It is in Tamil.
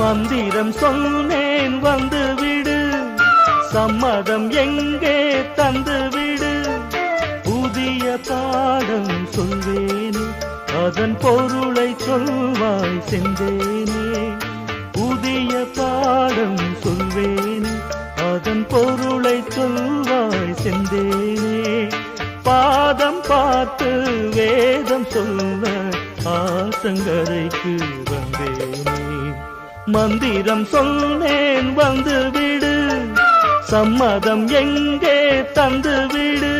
மந்திரம் சொன்னேன் வந்து விடு, சம்மதம் எங்கே தந்து விடு. புதிய பாடம் சொல்வேனே, அதன் பொருளை சொல்வாய் செந்தேனே. புதிய பாடம் சொல்வேனே, அதன் பொருளை சொல்வாய் செந்தேனே. பாதம் பார்த்து வேதம் சொல்ல ஆசங்கரைக்கு வந்தேனே. மந்திரம் சொன்னேன் வந்து விடு, சம்மதம் எங்கே தந்து விடு.